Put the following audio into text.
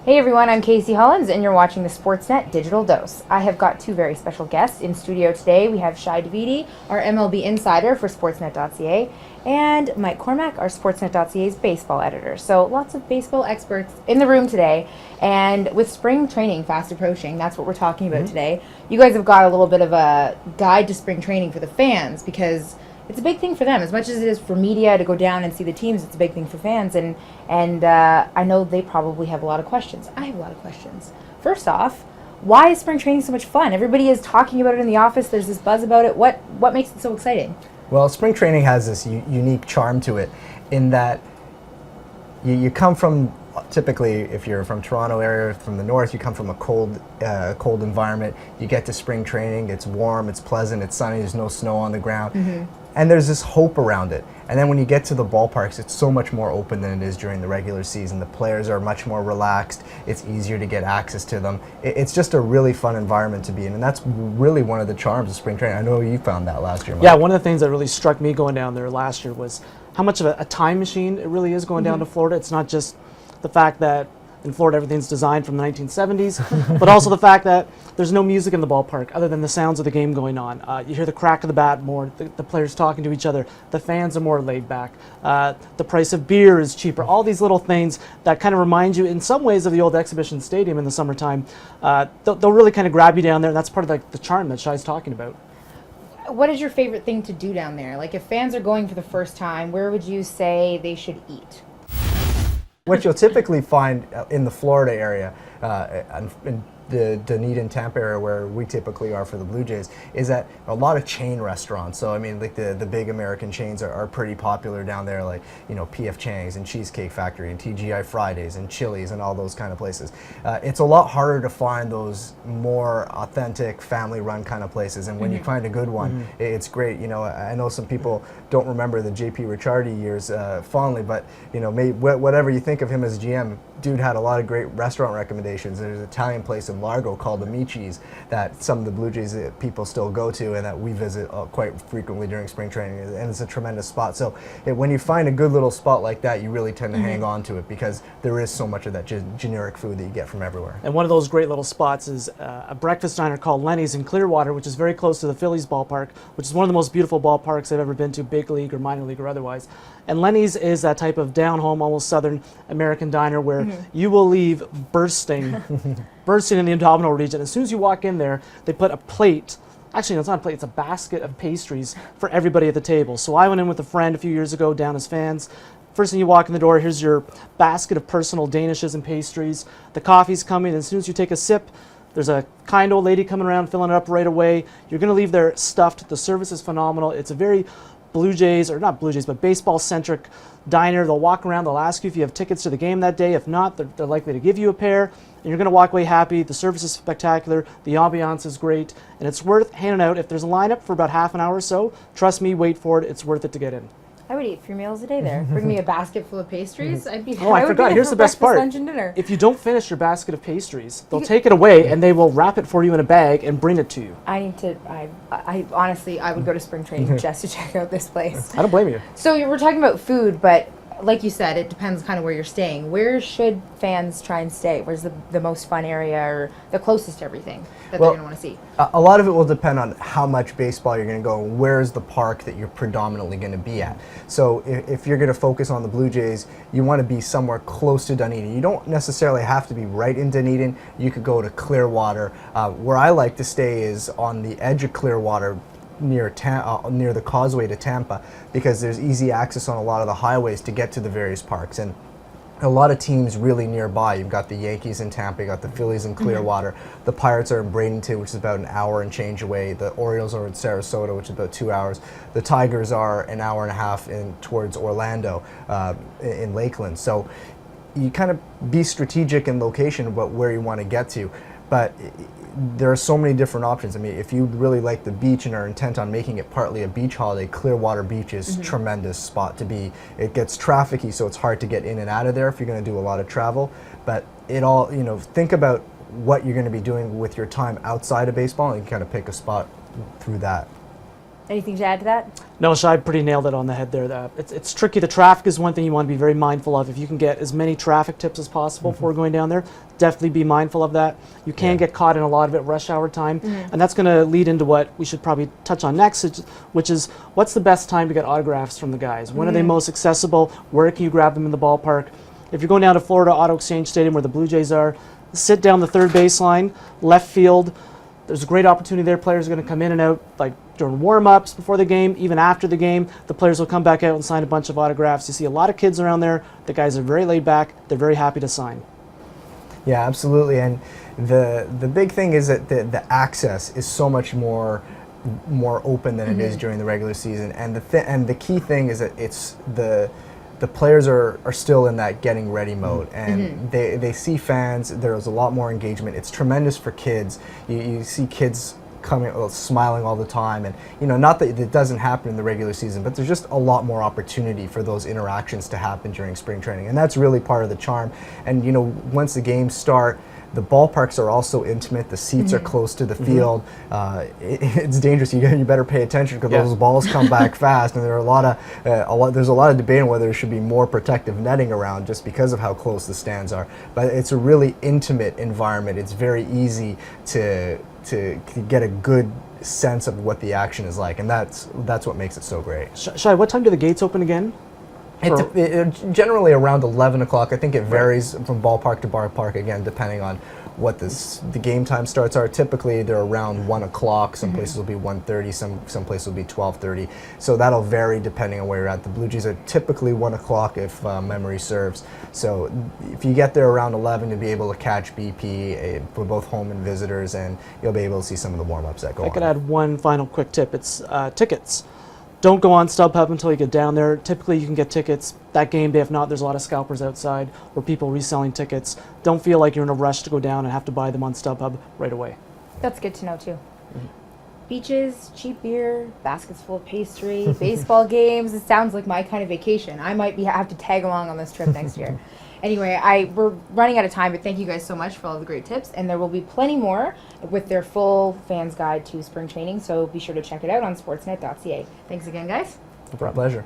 Hey everyone, I'm Casey Hollins, and you're watching the Sportsnet Digital Dose. I have got two very special guests in studio today. We have Davidi, our MLB insider for Sportsnet.ca, and Mike Cormack, our Sportsnet.ca's baseball editor. So lots of baseball experts in the room today. And with spring training fast approaching, that's what we're talking about today. You guys have got a little bit of a guide to spring training for the fans, because it's a big thing for them. As much as it is for media to go down and see the teams, it's a big thing for fans. And I know they probably have a lot of questions. I have a lot of questions. First off, why is spring training so much fun? Everybody is talking about it in the office. There's this buzz about it. What makes it so exciting? Well, spring training has this unique charm to it in that you come from, typically if you're from Toronto area, from the north, you come from a cold environment. You get to spring training, it's warm, it's pleasant, it's sunny, there's no snow on the ground. And there's this hope around it. And then when you get to the ballparks, it's so much more open than it is during the regular season. The players are much more relaxed. It's easier to get access to them. It's just a really fun environment to be in. And that's really one of the charms of spring training. I know you found that last year, Mike. Yeah, one of the things that really struck me going down there last year was how much of a time machine it really is going down to Florida. It's not just the fact that in Florida everything's designed from the 1970s, but also the fact that there's no music in the ballpark other than the sounds of the game going on. You hear the crack of the bat more, the players talking to each other, the fans are more laid back, the price of beer is cheaper, all these little things that kind of remind you in some ways of the old exhibition stadium in the summertime. They'll really kind of grab you down there, and that's part of the charm that Shai's talking about. What is your favorite thing to do down there? Like, if fans are going for the first time, where would you say they should eat? What you'll typically find in the Florida area, in the Dunedin, Tampa area where we typically are for the Blue Jays, is that a lot of chain restaurants. So I mean, like the big American chains are pretty popular down there, like, you know, P.F. Chang's and Cheesecake Factory and TGI Fridays and Chili's and all those kind of places. It's a lot harder to find those more authentic, family-run kind of places. And when you find a good one, it's great. You know, I know some people don't remember the J.P. Ricciardi years fondly, but you know, whatever you think of him as GM, dude had a lot of great restaurant recommendations. There's an Italian place in Largo called Amici's that some of the Blue Jays people still go to and that we visit quite frequently during spring training, and it's a tremendous spot. So when you find a good little spot like that, you really tend to hang on to it because there is so much of that generic food that you get from everywhere. And one of those great little spots is a breakfast diner called Lenny's in Clearwater, which is very close to the Phillies ballpark, which is one of the most beautiful ballparks I've ever been to, big league or minor league or otherwise. And Lenny's is that type of down-home, almost Southern American diner where you will leave bursting in the abdominal region. As soon as you walk in there, they put a plate. Actually, no, it's not a plate. It's a basket of pastries for everybody at the table. So I went in with a friend a few years ago down as fans. First thing you walk in the door, here's your basket of personal danishes and pastries. The coffee's coming, and as soon as you take a sip, there's a kind old lady coming around filling it up right away. You're going to leave there stuffed. The service is phenomenal. It's a very Blue Jays, or not Blue Jays, but baseball-centric diner. They'll walk around, they'll ask you if you have tickets to the game that day. If not, they're likely to give you a pair, and you're going to walk away happy. The service is spectacular, the ambiance is great, and it's worth hanging out. If there's a lineup for about half an hour or so, trust me, wait for it. It's worth it to get in. I would eat 3 meals a day there. Bring me a basket full of pastries. I forgot. Here's the best part. Lunch and dinner. If you don't finish your basket of pastries, they'll take it away and they will wrap it for you in a bag and bring it to you. I honestly, I would go to spring training just to check out this place. I don't blame you. So we're talking about food, but like you said, it depends kind of where you're staying. Where should fans try and stay? Where's the most fun area or the closest to everything that they're going to want to see? A lot of it will depend on how much baseball you're going to go and where's the park that you're predominantly going to be at. So if you're going to focus on the Blue Jays, you want to be somewhere close to Dunedin. You don't necessarily have to be right in Dunedin. You could go to Clearwater. Where I like to stay is on the edge of Clearwater, near the causeway to Tampa, because there's easy access on a lot of the highways to get to the various parks, and a lot of teams really nearby. You've got the Yankees in Tampa, you've got the Phillies in Clearwater, the Pirates are in Bradenton, which is about an hour and change away, the Orioles are in Sarasota, which is about 2 hours, the Tigers are an hour and a half towards Orlando in Lakeland. So you kind of be strategic in location about where you want to get to, but there are so many different options. I mean, if you really like the beach and are intent on making it partly a beach holiday, Clearwater Beach is a tremendous spot to be. It gets trafficy, so it's hard to get in and out of there if you're going to do a lot of travel. But it all, you know, think about what you're going to be doing with your time outside of baseball and you can kind of pick a spot through that. Anything to add to that? No, Shai pretty nailed it on the head there. It's tricky. The traffic is one thing you want to be very mindful of. If you can get as many traffic tips as possible before going down there, definitely be mindful of that. You can get caught in a lot of it rush hour time, and that's going to lead into what we should probably touch on next, which is what's the best time to get autographs from the guys? When are they most accessible? Where can you grab them in the ballpark? If you're going down to Florida Auto Exchange Stadium where the Blue Jays are, sit down the third baseline, left field. There's a great opportunity there. Players are going to come in and out like during warm-ups before the game, even after the game. The players will come back out and sign a bunch of autographs. You see a lot of kids around there. The guys are very laid back. They're very happy to sign. Yeah, absolutely. And the big thing is that the access is so much more open than it is during the regular season. And the key thing is that it's the players are still in that getting ready mode, and they see fans. There's a lot more engagement. It's tremendous for kids. You see kids coming, smiling all the time, and not that it doesn't happen in the regular season, but there's just a lot more opportunity for those interactions to happen during spring training, and that's really part of the charm. And once the games start, the ballparks are also intimate. The seats are close to the field. It's dangerous. You better pay attention because those balls come back fast. And there are there's a lot of debate on whether there should be more protective netting around just because of how close the stands are. But it's a really intimate environment. It's very easy to get a good sense of what the action is like, and that's what makes it so great. Shai, what time do the gates open again? It's generally around 11 o'clock. I think it varies from ballpark to ballpark, again, depending on what the game time starts are. Typically, they're around 1 o'clock. Some places will be 1:30, some places will be 12:30. So that'll vary depending on where you're at. The Blue Jays are typically 1 o'clock if memory serves. So if you get there around 11, you'll be able to catch BP for both home and visitors, and you'll be able to see some of the warm-ups that go on. I could add one final quick tip. It's tickets. Don't go on StubHub until you get down there. Typically, you can get tickets that game day. If not, there's a lot of scalpers outside or people reselling tickets. Don't feel like you're in a rush to go down and have to buy them on StubHub right away. That's good to know, too. Beaches, cheap beer, baskets full of pastry, baseball games. It sounds like my kind of vacation. I might have to tag along on this trip next year. Anyway, we're running out of time, but thank you guys so much for all the great tips. And there will be plenty more with their full fans guide to spring training, so be sure to check it out on Sportsnet.ca. Thanks again, guys. No problem. Pleasure.